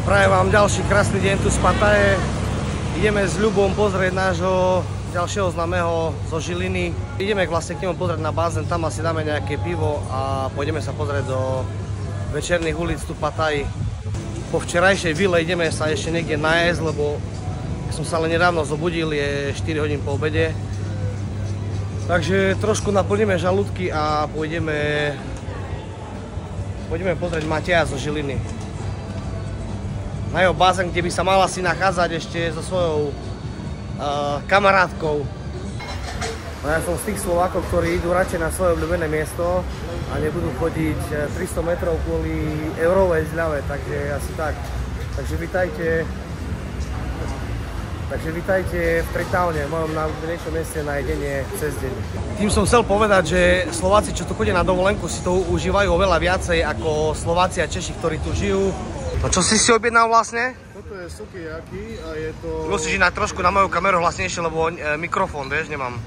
Prajem vám ďalší krásny deň tu z Pataje. Ideme s Ľubom pozrieť nášho ďalšieho známeho zo Žiliny. Ideme vlastne k nemu pozrieť na bazén, tam asi dáme nejaké pivo a pôjdeme sa pozrieť do večerných ulic tu Pataji. Po včerajšej vile ideme sa ešte niekde najesť, lebo som sa len nedávno zobudil, je 4 hodín po obede. Takže trošku naplníme žalúdky a pôjdeme pozrieť Mateja zo Žiliny. Na jeho bazén, kde by sa mal asi nachádzať ešte so svojou kamarátkou. No ja som z tých Slovákov, ktorí idú radšej na svoje obľúbené miesto a nebudú chodiť 300 metrov kvôli eurovej zľave, takže asi tak. Takže vitajte v Tretowne, v mojom najobľúbenejšom mieste na jedenie cez deň. Tým som chcel povedať, že Slováci, čo tu chodia na dovolenku, si to užívajú oveľa viacej ako Slováci a Češi, ktorí tu žijú. No čo si objednal vlastne? Toto je sukiyaki a je to... Musíš ísť trošku na moju kameru hlasnejšie, lebo mikrofón, vieš, nemám.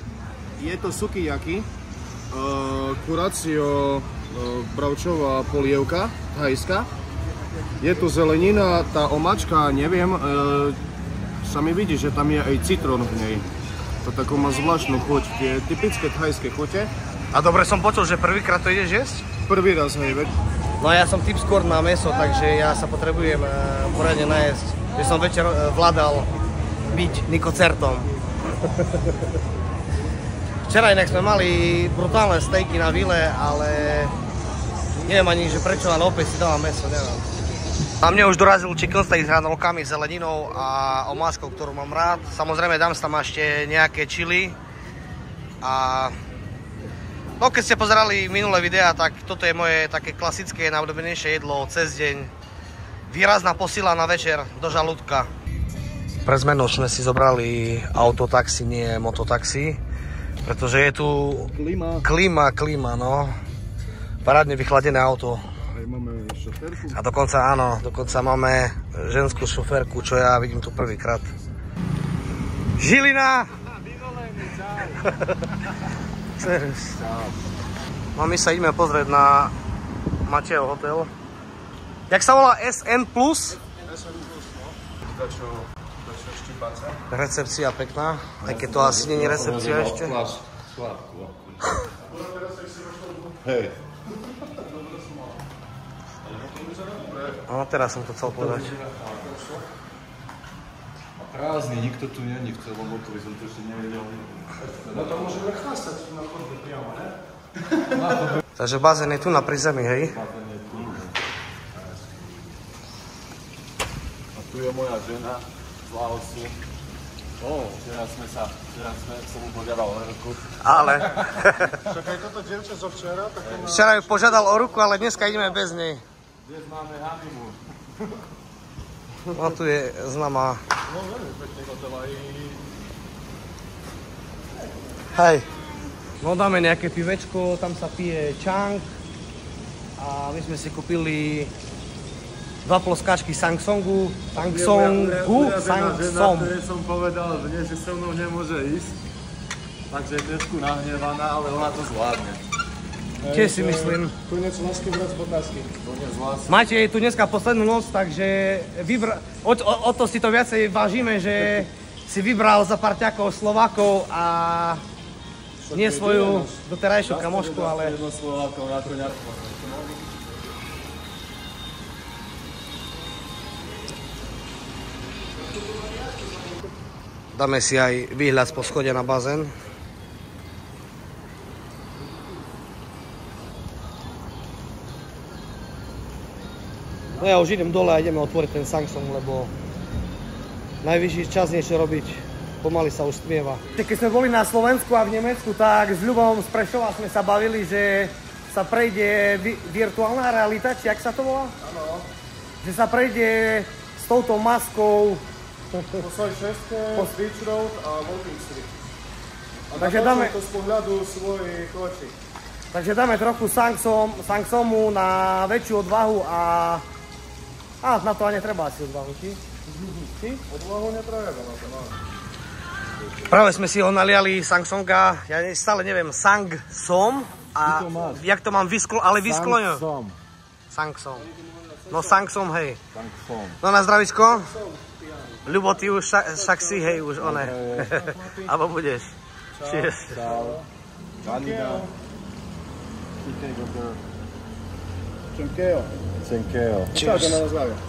Je to sukiyaki, kurácio bravčová polievka, thajská. Je to zelenina, tá omáčka, neviem, sa mi vidí, že tam je aj citrón v nej. To takú má zvláštnu chuť, tie typické thajské chute. A dobre som počul, že prvýkrát to ideš jesť? Prvý raz, hej, veď. No ja som typ skôr na mäso, takže ja sa potrebujem poriadne najesť. Že som večer vládal byť Nikocertom. Včera inak sme mali brutálne stejky na vile, ale neviem ani, že prečo, ale opäť si dávam mäso, neviem. A mne už dorazil chicken steak s hranolkami, zeleninou a omáskou, ktorú mám rád. Samozrejme dám sa tam ešte nejaké chili. A no, keď ste pozerali minulé videá, tak toto je moje také klasické, najobľúbenejšie jedlo cez deň. Výrazná posila na večer do žalúdka. Pre zmenu sme si zobrali autotaxi, nie mototaxi, pretože je tu klíma, no. Parádne vychladené auto. Aj máme šoférku. A dokonca máme ženskú šoférku, čo ja vidím tu prvýkrát. Žilina! No my sa ideme pozrieť na Matejov hotel. Jak sa volá SN+? SN+, no. Dačo štípace. Recepcia pekná, aj keď to asi nie je recepcia ešte. Hej. No teraz som to chcel povedať. Prázdny, nikto tu není v celom hoteli, som to ešte nevedel. No to môžeme chvástať na chodbe priamo, ne? Takže bazén je tu na prízemí, hej? Bazén je tu. A tu je moja žena z Laosu. Včera som mu požiadal o ruku. Ale... Však aj toto dievča zo včera, tak to má... Včera ju požiadal o ruku, ale dneska ideme bez nej. Dnes máme honeymoon. No tu je známa. No veľmi pekný hotel aj... Hej. No dáme nejaké pivečko, tam sa pije Chang. A my sme si kúpili 2 ploskáčky Sangsongu. Sangsom. Ktoré som povedal, že nie, že so mnou nemôže ísť. Takže je trošku nahnevaná, ale ona to zvládne. Tiež si myslím. Koniec lásky, brat z otázky. Koniec lásky. Máte tu dneska poslednú noc, takže o to si to viacej vážime, že si vybral za parťakov Slovákov a nie svoju doterajšiu kamošku, ale... Jedno Slovákov na koňaku. Dáme si aj výhľad z poschodia na bazén. No ja už idem dole a ideme otvoriť ten Sangsong, lebo najvyšší čas niečo robiť. Pomaly sa už stmieva. Keď sme boli na Slovensku a v Nemecku, tak s Ľubom z Prešova sme sa bavili, že sa prejde virtuálna realita, či jak sa to volá? Áno. Že sa prejde s touto maskou Po svojej šestke, Beach Road a Walking Street. A takže dáme to z pohľadu svojich očí. Takže dáme trochu Sangsomu na väčšiu odvahu a na to ani netreba asi odvahu, či? Odvahu netreba na to, no. Práve sme si ho naliali Sangsonga, ja stále neviem, Sangsom a jak to mám vyskloňo? Sangsom. No Sangsom, hej. Sangsom. No na zdravičko. Ľubo, ty už však si, hej, už one. Abo budeš. Cheers. Čau. Vanida. Cenkeo.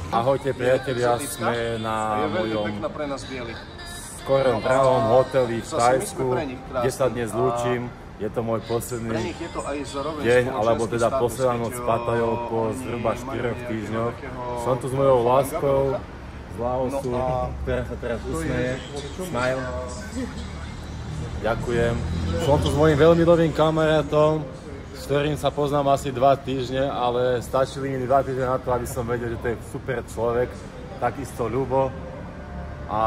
Ahojte priatelia, sme na mojom skorom drahom hoteli v Thajsku, kde sa dnes lúčim. Je to môj posledný deň, alebo teda posledná noc s Pattayou po zhruba 4 týždňoch. Som tu s mojou láskou z Laosu, ktorá sa teraz usmeje. Smile. Ďakujem. Som tu s mojím veľmi dobrým kamarátom, s ktorým sa poznám asi 2 týždne, ale stačili mi 2 týždne na to, aby som vedel, že to je super človek, takisto Ľubo. A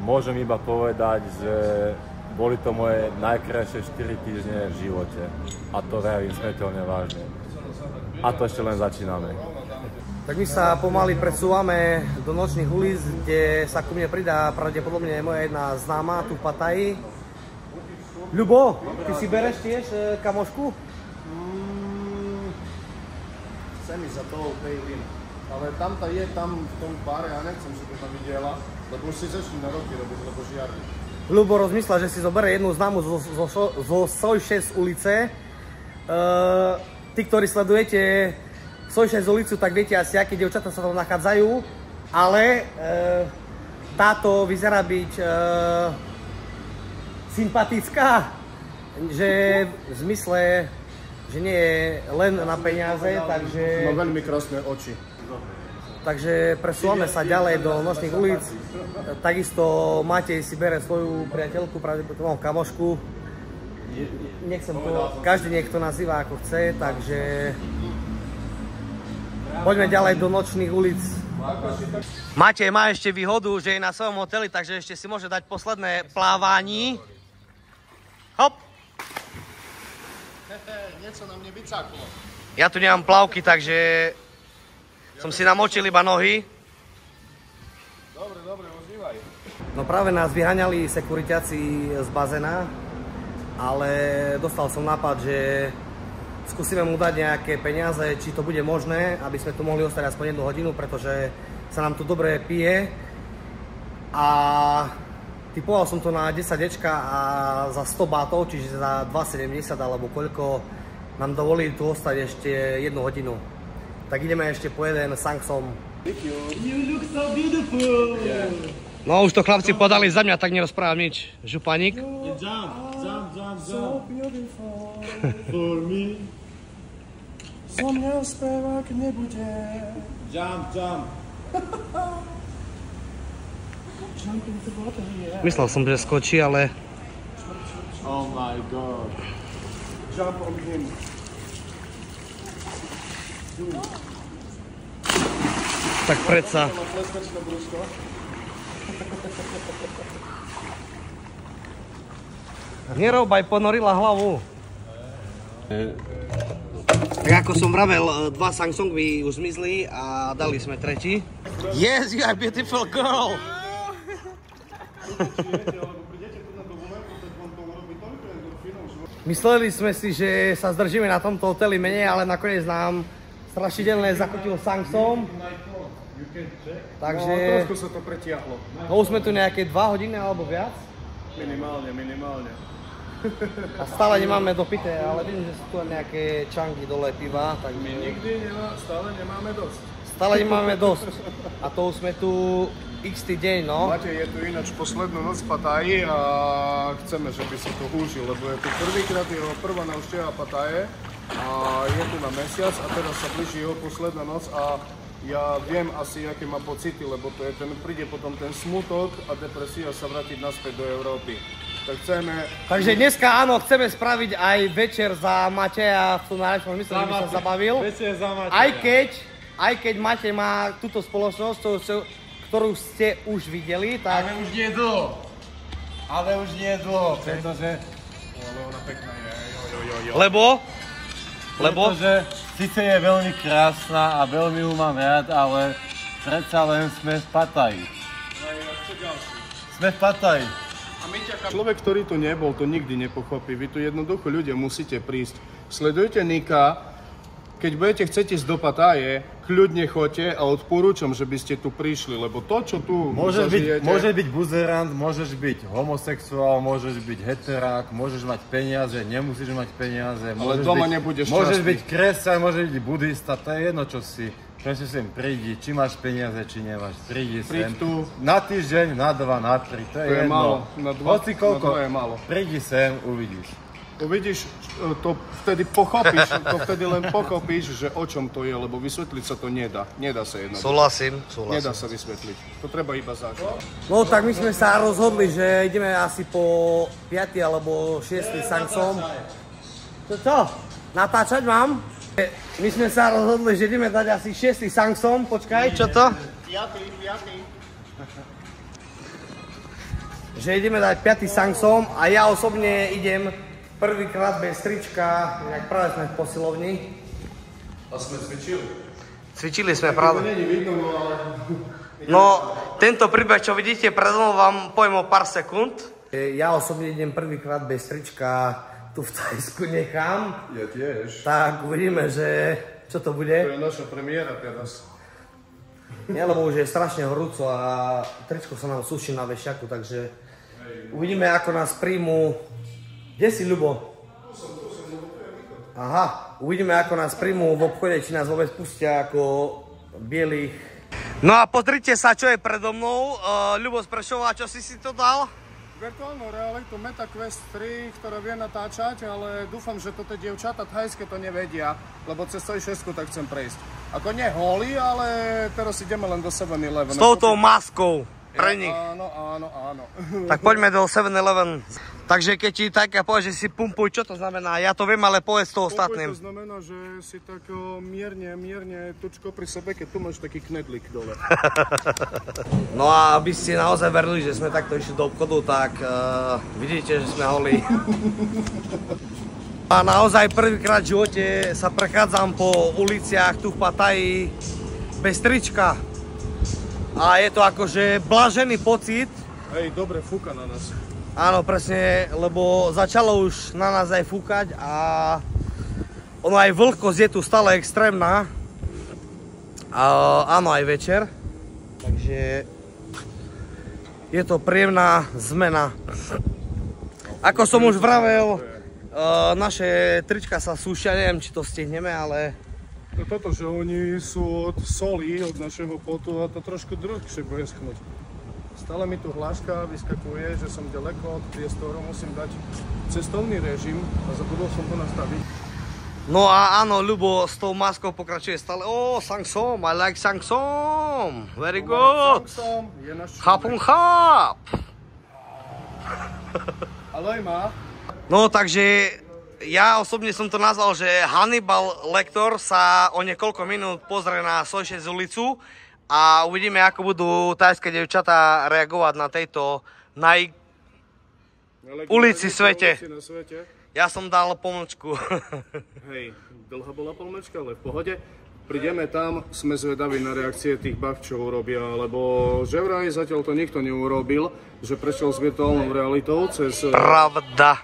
môžem iba povedať, že boli to moje najkrajšie 4 týždne v živote. A to vravím smrteľne vážne. A to ešte len začíname. Tak my sa pomaly presúvame do nočných ulic, kde sa ku mne pridá pravdepodobne moja jedna známa tu v Pattaji. Ľubo, ty si bereš tiež kamošku? Chce mi za toho Pejlin. Ale tamta je tam v tom páre, ja nechcem, že to tam videla, lebo už si začali na roky robiť, lebo žiarni. Ľubo rozmyslel, že si zoberie jednu známu zo Soj 6 ulice. Tí, ktorí sledujete Soj 6 ulicu, tak viete asi, aké dievčatá sa tam nachádzajú, ale táto vyzerá byť sympatická, že v zmysle, že nie je len na peniaze, takže... Má veľmi krásne oči. Takže presúvame sa ďalej do nočných ulic. Takisto Matej si bere svoju priateľku, pravdepodobne kamošku. Nechcem to, každý nech to nazýva ako chce, takže poďme ďalej do nočných ulic. Matej má ešte výhodu, že je na svojom hoteli, takže ešte si môže dať posledné plávanie. Hop! Niečo na mne vycáklo. Ja tu nemám plavky, takže som si namočil iba nohy. Dobre, užívaj. No práve nás vyháňali sekuriťaci z bazéna, ale dostal som nápad, že skúsime mu dať nejaké peniaze, či to bude možné, aby sme tu mohli ostať aspoň 1 hodinu, pretože sa nám tu dobre pije. A typoval som to na 10 dečka a za 100 bátov, čiže za 2,70 alebo koľko nám dovolili tu ostať ešte 1 hodinu. Tak ideme ešte po jeden Sangsom. You look so beautiful. Yeah. No už to chlapci podali za mňa, tak nerozprávam nič. Županík. Jump. So beautiful for me. Som spevák nebude. Jump. Jump into the water, yeah. Myslel som, že skočí, ale... Oh my god. Jump on him. Tak predsa. Nerobaj, ponorila hlavu. Tak ako som vravel, 2 Sangsongy už zmizli a dali sme tretí. Yes, you are beautiful girl! Mysleli sme si, že sa zdržíme na tomto hoteli menej, ale nakoniec nám strašidelné zakutil Sangsom. Takže... No, trošku sa to pretiahlo. No už sme tu nejaké 2 hodiny alebo viac. Minimálne. A stále nemáme dopité, ale vidím, že sú tu nejaké čangy dole piva. Takže... My stále nemáme dosť. Stále nemáme dosť. A to už sme tu x-tý deň, no. Matej je tu ináč poslednú noc v Pattaji a chceme, že by si to užil, lebo je tu prvýkrát jeho prvá návšteva Pattaje a je tu na mesiac a teraz sa blíži jeho posledná noc a ja viem asi, aké má pocity, lebo to je príde potom ten smutok a depresia sa vrátiť naspäť do Európy. Tak chceme... Takže dneska áno, chceme spraviť aj večer za Mateja, v tom najlepšom mysle, že by sa zabavil. Večer za Mateja. Aj keď Matej má túto spoločnosť, ktorú ste už videli, tak... Ale už nie je dlho. Pretože... Ale ona pekná je. Lebo? Pretože síce je veľmi krásna a veľmi ju mám rád, ale predsa len sme v Pattaji. Sme v Pattaji. Človek, ktorý tu nebol, to nikdy nepochopí. Vy tu jednoducho ľudia musíte prísť. Sledujte Nika keď budete chcieť ísť do Pattaje, kľudne choďte a odporúčam, že by ste tu prišli, lebo to, čo tu zažijete... Môžeš byť buzerant, môžeš byť homosexuál, môžeš byť heterák, môžeš mať peniaze, nemusíš mať peniaze. Ale doma nebudeš Môžeš šťastný. byť kresťan, môžeš byť budista, to je jedno, čo si. Proste sem prídi, či máš peniaze, či nemáš, prídi sem. tu. Na týždeň, na 2, na 3, to je jedno. Málo, na 2 je málo. Prídi sem, uvidíš. Uvidíš, to vtedy pochopíš, len pochopíš, že o čom to je, lebo vysvetliť sa to nedá. Nedá sa jednoducho. Súhlasím. Nedá sa vysvetliť. To treba iba zažiť. No tak my sme sa rozhodli, že ideme asi po 5. alebo 6. Sangsom. Čo? Natáčať mám? My sme sa rozhodli, že ideme dať asi 6. Sangsom. Počkaj, čo to? 5. Že ideme dať 5. Sangsom a ja osobne idem prvýkrát bez trička, nejak práve sme v posilovni. A sme cvičili. Cvičili sme, pravda. To není vidno, ale... No, tento príbeh, čo vidíte pred mnou, vám poviem o pár sekúnd. Ja osobne idem prvýkrát bez trička tu v Thajsku niekam. Ja tiež. Tak uvidíme, že čo to bude. To je naša premiéra teraz. Nie, lebo už je strašne horúco a tričko sa nám suší na vešiaku, takže uvidíme, ako nás príjmu. Kde si, Ľubo? Aha, uvidíme, ako nás príjmú v obchode, či nás vôbec pustia ako bielých. No a pozrite sa, čo je predo mnou. Ľubo z Prešova, čo si to dal? Virtuálnu realitu MetaQuest 3, ktorá vie natáčať, ale dúfam, že toto dievčatá thajské to nevedia, lebo cez 6 tak chcem prejsť. Ako nie holí, ale teraz ideme len do 7-Eleven. S touto maskou pre nich. Áno. Tak poďme do 7-Eleven. Takže keď ti taká povie, že si pumpuj, čo to znamená? Ja to viem, ale povedz to ostatným. Pumpuj to znamená, že si tak mierne tučko pri sebe, keď tu máš taký knedlík dole. No a aby ste naozaj verili, že sme takto išli do obchodu, tak vidíte, že sme holí. A naozaj prvýkrát v živote sa prechádzam po uliciach tu v Pattaji bez trička. A je to akože blažený pocit. Hej, dobre fúka na nás. Áno, presne, lebo začalo už na nás aj fúkať a ono aj vlhkosť je tu stále extrémna. Áno, aj večer. Takže je to príjemná zmena. Ako som už vravel, naše trička sa súšia, neviem, či to stihneme, ale... No toto, že oni sú od soli, od našeho potu a to trošku dlhšie bude schnúť. Stále mi tu hláška vyskakuje, že som ďaleko od priestoru, musím dať cestovný režim a zabudol som to nastaviť. No a áno, Ľubo s tou maskou pokračuje stále. Sangsom, I like Sangsom, very good. Sangsom je náš Chápom cháp. Ale aj má. No takže ja osobne som to nazval, že Hannibal Lecter sa o niekoľko minút pozrie na Soj 6 ulicu a uvidíme, ako budú thajské dievčatá reagovať na tejto ulici svete. Ja som dal pomlčku. Hej, dlhá bola pomlčka, ale v pohode. Prídeme tam, sme zvedaví na reakcie tých bav, čo urobia, lebo že vraj zatiaľ to nikto neurobil, že prešiel s virtuálnou realitou cez... Pravda.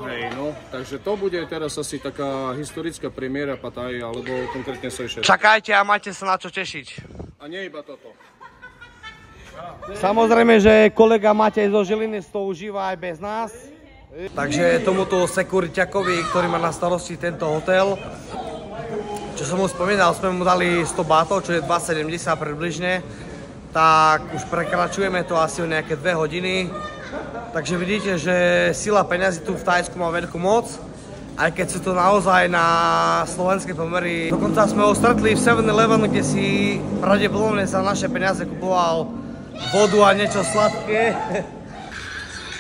Hej, no, takže to bude teraz asi taká historická premiéra Pattaje, alebo konkrétne Soj 6. Čakajte a máte sa na čo tešiť. A nie iba toto. Samozrejme, že kolega Matej zo Žiliny to užíva aj bez nás. Takže tomuto sekuriťakovi, ktorý má na starosti tento hotel, čo som mu spomínal, sme mu dali 100 bátov, čo je 2,70 približne, tak už prekračujeme to asi o nejaké 2 hodiny. Takže vidíte, že sila peňazí tu v Thajsku má veľkú moc, aj keď sú to naozaj na slovenské pomery. Dokonca sme ho stretli v 7-Eleven, kde si pravdepodobne za naše peniaze kupoval vodu a niečo sladké.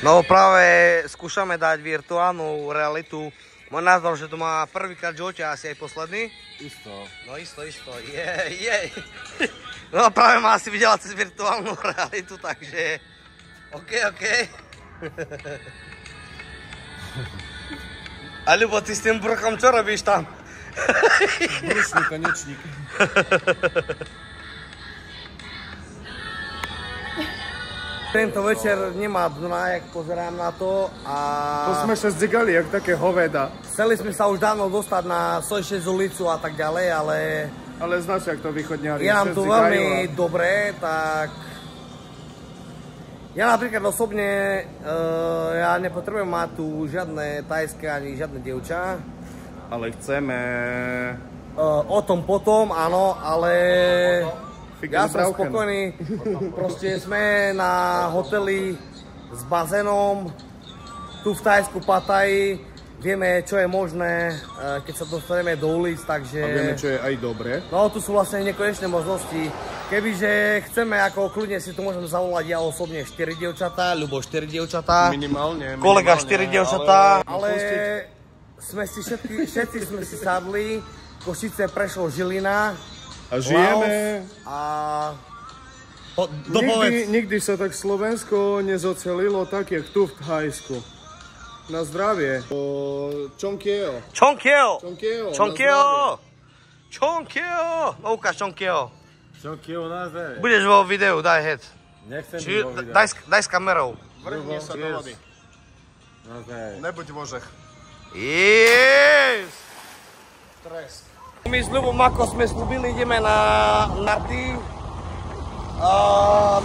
No práve skúšame dať virtuálnu realitu. Môj názor, že to má prvýkrát v živote, asi aj posledný. Isto. No isto. Jej. No práve ma asi videla cez virtuálnu realitu, takže... OK. A Ľubo, ty s tým bruchom čo robíš tam? Brušný konečník. Tento večer nemá dna, jak pozerám na to a... To sme sa zdzigali, jak také hoveda. Chceli sme sa už dávno dostať na 106 ulicu a tak ďalej, ale... Ale znáš, jak to východňári. Je nám tu veľmi dobré, tak... Ja napríklad osobne, ja nepotrebujem mať tu žiadne tajské ani žiadne dievča. Ale chceme... O tom potom, áno, ale... Ja som Brauchen. spokojný. Proste sme na hoteli s bazénom, tu v Thajsku Pattaji. Vieme, čo je možné, keď sa dostaneme do ulic, takže... A vieme, čo je aj dobre. No, tu sú vlastne nekonečné možnosti. Kebyže chceme, ako kľudne si tu môžem zavolať ja osobne 4 dievčatá, Ľubo 4 dievčatá. Minimálne. Kolega 4 dievčatá. Ale sme si všetci sme si sadli, Košice, Prešov, Žilina. A žijeme. A... Nikdy sa tak Slovensko nezocelilo tak, jak tu v Thajsku. Na zdravie. Čonkieo. Čonkieo. Čonkieo. Čonkieo. No ukáž Čonkieo. Čonkieo na zdravie. Budeš vo videu, daj head. Nechcem byť vo videu. Daj s kamerou. Vrhni sa do vody. Na zdravie. Nebuď vožech. Yes! Tresk. My s Ľubom, ako sme slúbili, ideme na narty,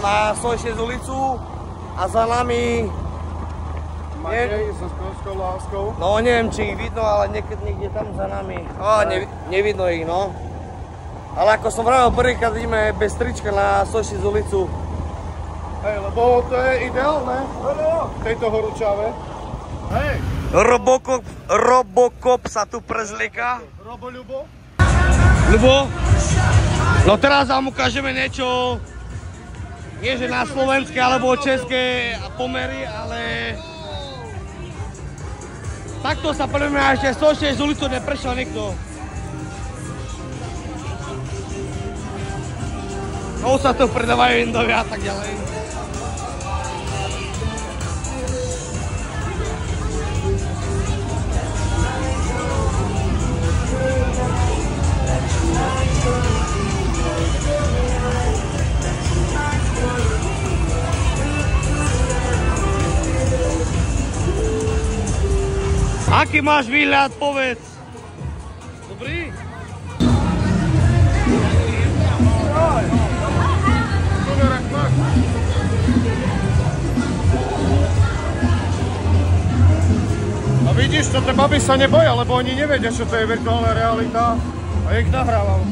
na 106 ulicu a za nami... Matej so Skovskou láskou. No neviem, či ich vidno, ale niekde tam za nami. Nevidno ich, no. Ale ako som vravel, prvýkrát ideme bez trička na 106 ulicu. Hej, lebo to je ideálne v tejto horúčave. Hej. Robocop sa tu prezlieka. Ľubo. Ľubo, no teraz vám ukážeme niečo, nie že na slovenské alebo české pomery, ale takto sa prvým ešte 106 ulicu neprešiel nikto. No sa tu predávajú Indovia a tak ďalej. Aký máš výhľad, povedz? Dobrý? A vidíš, to tie baby sa neboja, lebo oni nevedia, čo to je virtuálna realita. A ich nahrávam.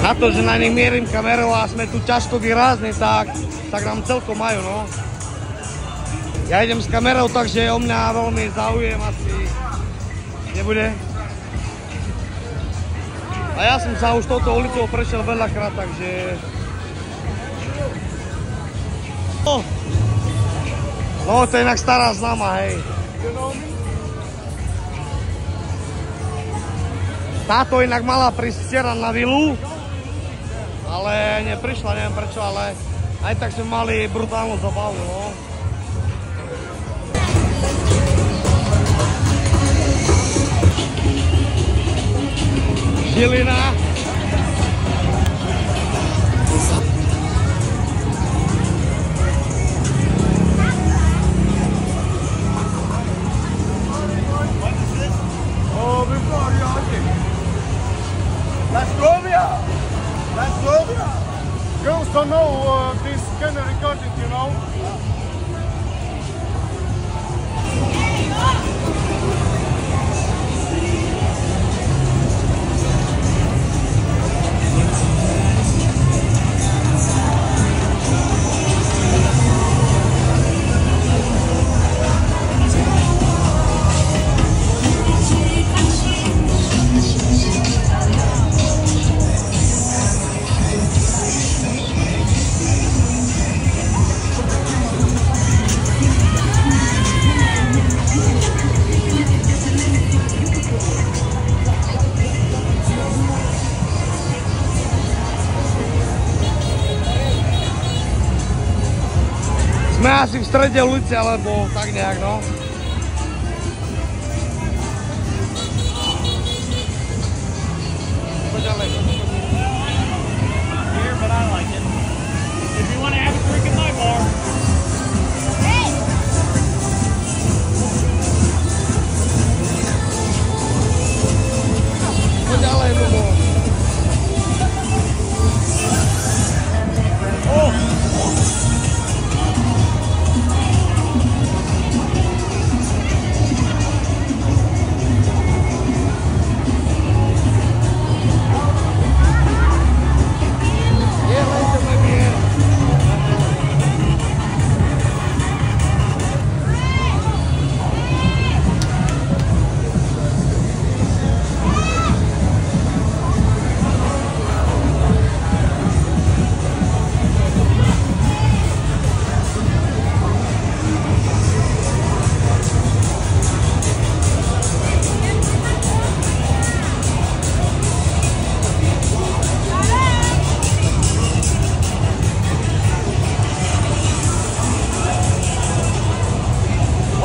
Na to, že na nich mierim kamerou a sme tu ťažko výrazni, tak nám celkom majú, no. Ja idem s kamerou, takže o mňa veľmi záujem asi nebude. A ja som sa už touto ulicou prešiel veľakrát, takže... No, to je inak stará známa, hej. Táto inak mala prísť včera na vilu, ale neprišla, neviem prečo, ale aj tak sme mali brutálnu zabavu, no. Žilina. Girls don't know this kind of recording, you know? Sme asi v strede ulice, alebo tak nejak, no. Poď ďalej. Here, but I like it. If you want to have a drink at my bar. Hey!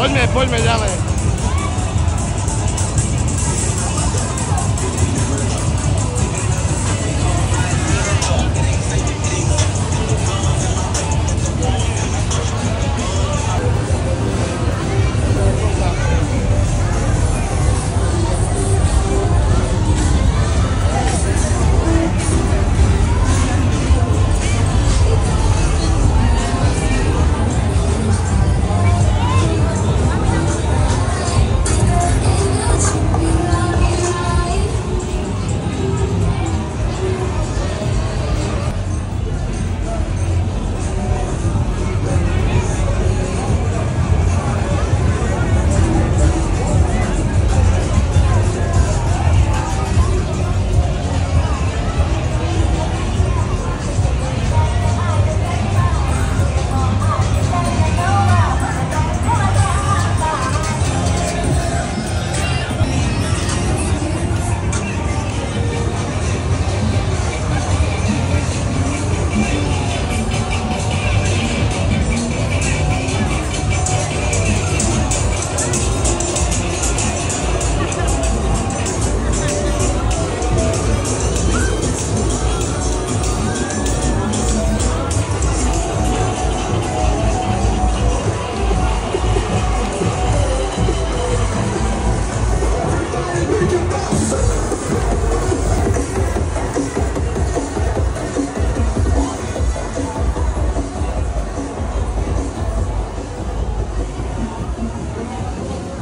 Poďme ďalej.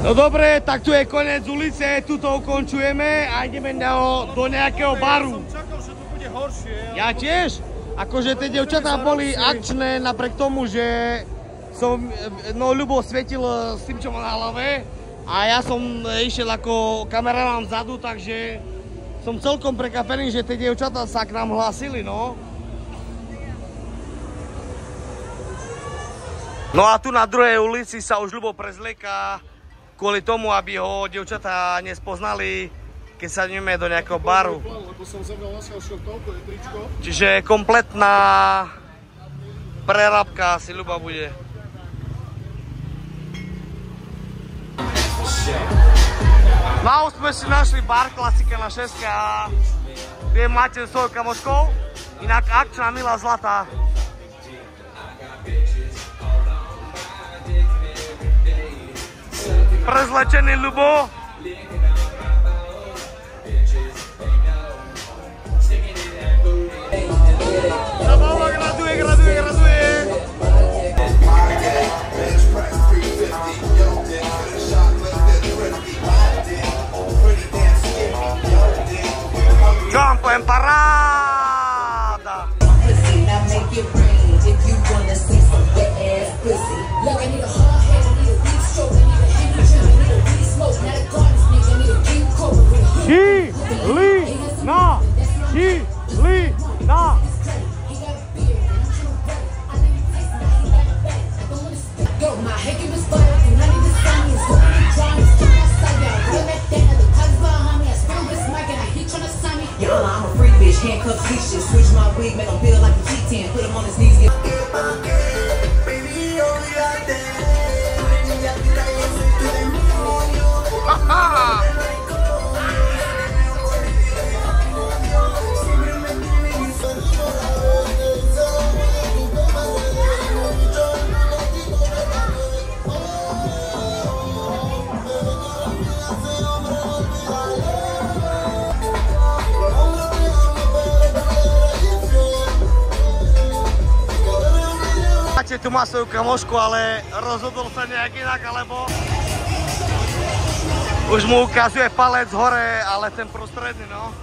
No dobre, tak tu je koniec ulice, tu to ukončujeme a ideme do nejakého baru. Ja som čakal, že to bude horšie. Ja tiež. Akože tie dievčatá boli akčné napriek tomu, že som, Ľubo svietil s tým, čo má na hlave a ja som išiel ako kamerán vzadu, takže som celkom prekvapený, že tie dievčatá sa k nám hlásili, no. No a tu na druhej ulici sa už Ľubo prezlieka kvôli tomu, aby ho dievčatá nespoznali, keď sa ideme do nejakého baru. Čiže kompletná prerábka si Ľuba bude. No a už sme si našli bar, klasika na 6 a tu je máte svojou kamoškou, inak akčná milá zlatá. Prezlečený Ľubo. Zabava, graduje. Čo vám poviem, paráda. Šílina. I'm a freak bitch, handcuffs, leashes, switch my wig, make him feel like a G10, put him on his knees, get Tu má svoju kamošku, ale rozhodol sa nejak inak, alebo už mu ukazuje palec hore, ale ten prostredný, no.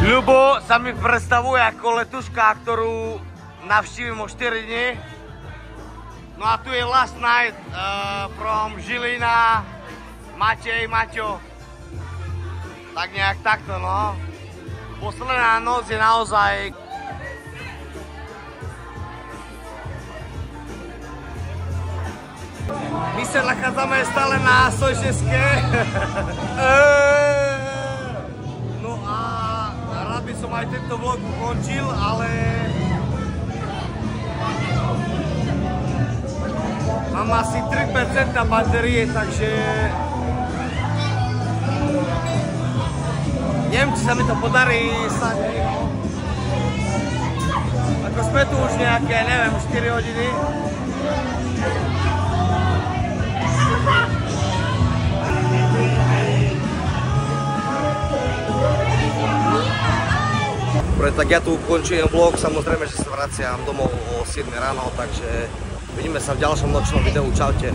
Ľubo sa mi predstavuje ako letuška, ktorú navštívim o 4 dní. No a tu je last night from Žilina, Matej, Maťo. Tak nejak takto, no. Posledná noc je naozaj my sa nachádzame stále na Sojšeske. No a rád by som aj tento vlog ukončil, ale Mám asi 3% batérie, takže neviem, či sa mi to podarí stať. Ako sme tu už nejaké, neviem, 4 hodiny. Tak ja tu končím vlog, samozrejme, že sa vraciam domov o 7 ráno, takže vidíme sa v ďalšom nočnom videu. Čaute.